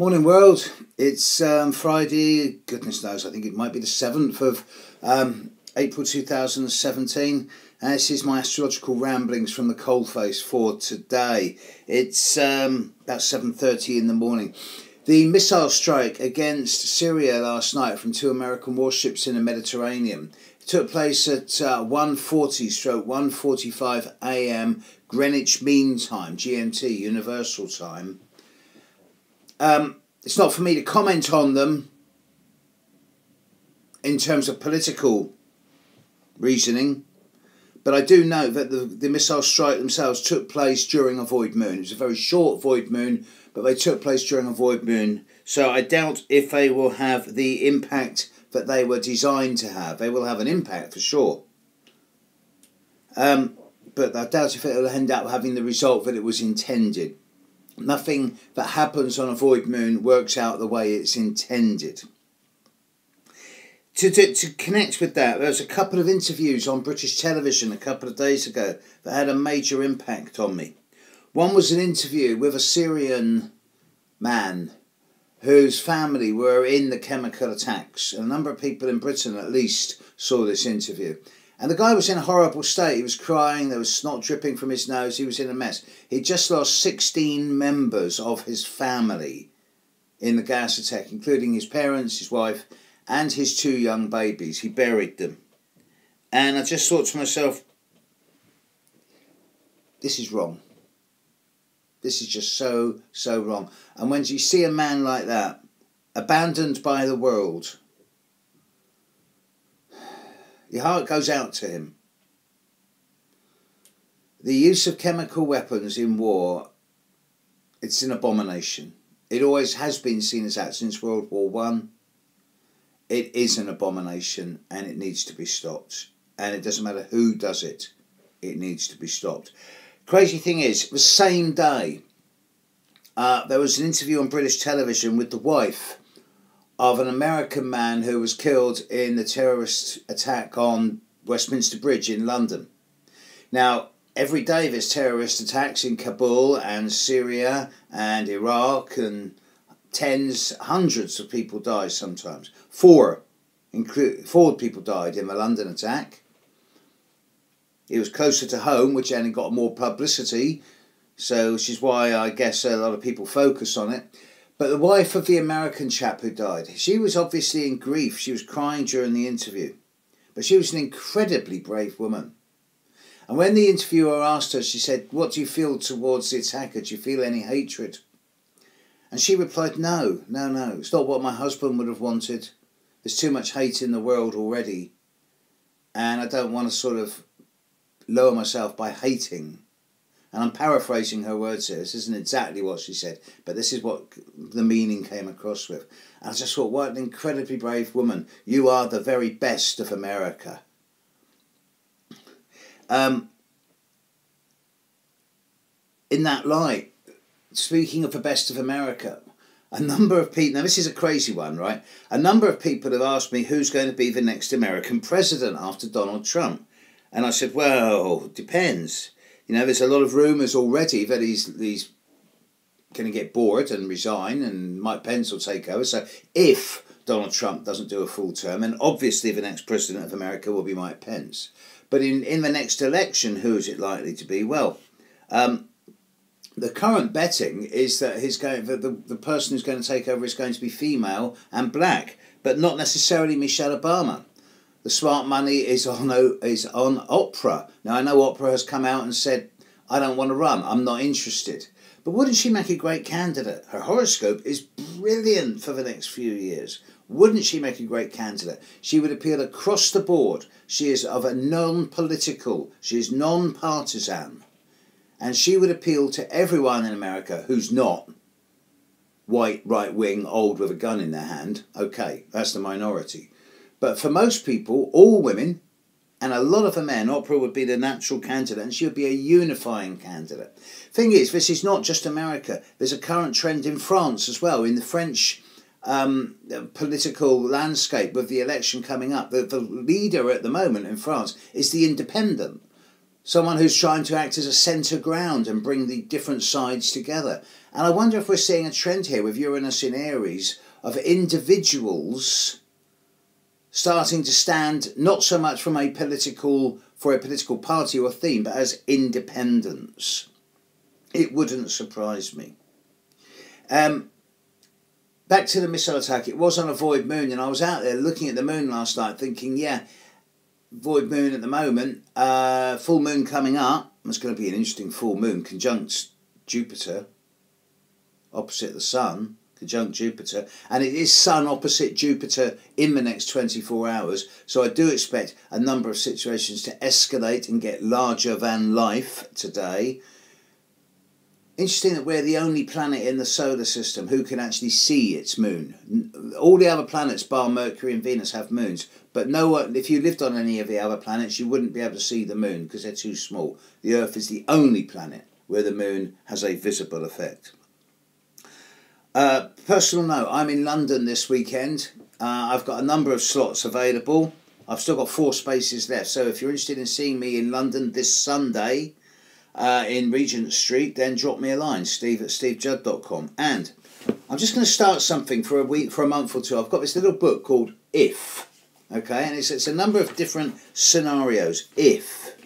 Morning world, it's Friday, goodness knows, I think it might be the 7th of April 2017, and this is my astrological ramblings from the coalface for today. It's about 7:30 in the morning. The missile strike against Syria last night from two American warships in the Mediterranean took place at 1:40/1:45 a.m. Greenwich Mean Time, GMT, Universal Time. It's not for me to comment on them in terms of political reasoning, but I do know that the missile strike themselves took place during a void moon. It was a very short void moon, but they took place during a void moon. So I doubt if they will have the impact that they were designed to have. They will have an impact for sure. But I doubt if it will end up having the result that it was intended. Nothing that happens on a void moon works out the way it's intended. To connect with that, there was a couple of interviews on British television a couple of days ago that had a major impact on me. One was an interview with a Syrian man whose family were in the chemical attacks. And a number of people in Britain at least saw this interview. And the guy was in a horrible state. He was crying, there was snot dripping from his nose, he was in a mess. He'd just lost 16 members of his family in the gas attack, including his parents, his wife, and his two young babies. He buried them. And I just thought to myself, this is wrong. This is just so wrong. And when you see a man like that, abandoned by the world, your heart goes out to him. The use of chemical weapons in war, it's an abomination. It always has been seen as that since World War I. It is an abomination and it needs to be stopped. And it doesn't matter who does it, it needs to be stopped. Crazy thing is, the same day, there was an interview on British television with the wife of an American man who was killed in the terrorist attack on Westminster Bridge in London. Now, every day there's terrorist attacks in Kabul and Syria and Iraq, and hundreds of people die sometimes. Four people died in the London attack. It was closer to home, which only got more publicity, so which is why I guess a lot of people focus on it. But the wife of the American chap who died, she was obviously in grief. She was crying during the interview. But she was an incredibly brave woman. And when the interviewer asked her, she said, "What do you feel towards the attacker? Do you feel any hatred?" And she replied, no. It's not what my husband would have wanted. There's too much hate in the world already. And I don't want to sort of lower myself by hating. And I'm paraphrasing her words here. This isn't exactly what she said, but this is what the meaning came across with. And I just thought, what an incredibly brave woman. You are the very best of America. In that light, speaking of the best of America, a number of people, now this is a crazy one, right? A number of people have asked me who's going to be the next American president after Donald Trump. And I said, well, depends. You know, there's a lot of rumours already that he's going to get bored and resign, and Mike Pence will take over. So if Donald Trump doesn't do a full term, then obviously the next president of America will be Mike Pence. But in the next election, who is it likely to be? Well, the current betting is that the person who's going to take over is going to be female and black, but not necessarily Michelle Obama. The smart money is on Oprah. Now, I know Oprah has come out and said, I don't want to run, I'm not interested. But wouldn't she make a great candidate? Her horoscope is brilliant for the next few years. Wouldn't she make a great candidate? She would appeal across the board. She is of a non-political, she is non-partisan. And she would appeal to everyone in America who's not white, right-wing, old with a gun in their hand. Okay, that's the minority. But for most people, all women, and a lot of the men, Oprah would be the natural candidate, and she would be a unifying candidate. Thing is, this is not just America. There's a current trend in France as well, in the French political landscape with the election coming up. The leader at the moment in France is the independent. Someone who's trying to act as a centre ground and bring the different sides together. And I wonder if we're seeing a trend here with Uranus in Aries of individuals starting to stand not so much for a political party or theme, but as independents. It wouldn't surprise me. Back to the missile attack. It was on a void moon, and I was out there looking at the moon last night thinking, yeah, void moon at the moment, full moon coming up. It's going to be an interesting full moon, conjunct Jupiter, opposite the Sun, conjunct Jupiter, and it is Sun opposite Jupiter in the next 24 hours, so I do expect a number of situations to escalate and get larger than life today. Interesting that we're the only planet in the solar system who can actually see its moon. All the other planets, bar Mercury and Venus, have moons, but if you lived on any of the other planets, you wouldn't be able to see the moon because they're too small. The Earth is the only planet where the moon has a visible effect. Personal note, I'm in London this weekend. I've got a number of slots available. I've still got 4 spaces left, so if you're interested in seeing me in London this Sunday in Regent Street, then drop me a line, steve@stevejudd.com. And I'm just going to start something for a month or two. I've got this little book called If, okay, and it's a number of different scenarios, if.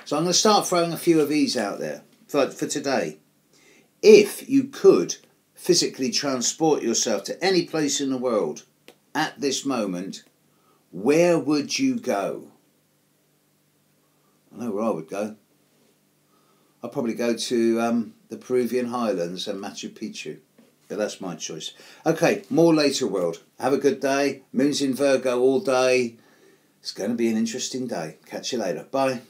So I'm going to start throwing a few of these out there for today. If you could physically transport yourself to any place in the world at this moment, where would you go? I know where I would go. I'd probably go to the Peruvian highlands and Machu Picchu, but that's my choice. Okay, more later, world. Have a good day. Moon's in Virgo all day. It's going to be an interesting day. Catch you later. Bye.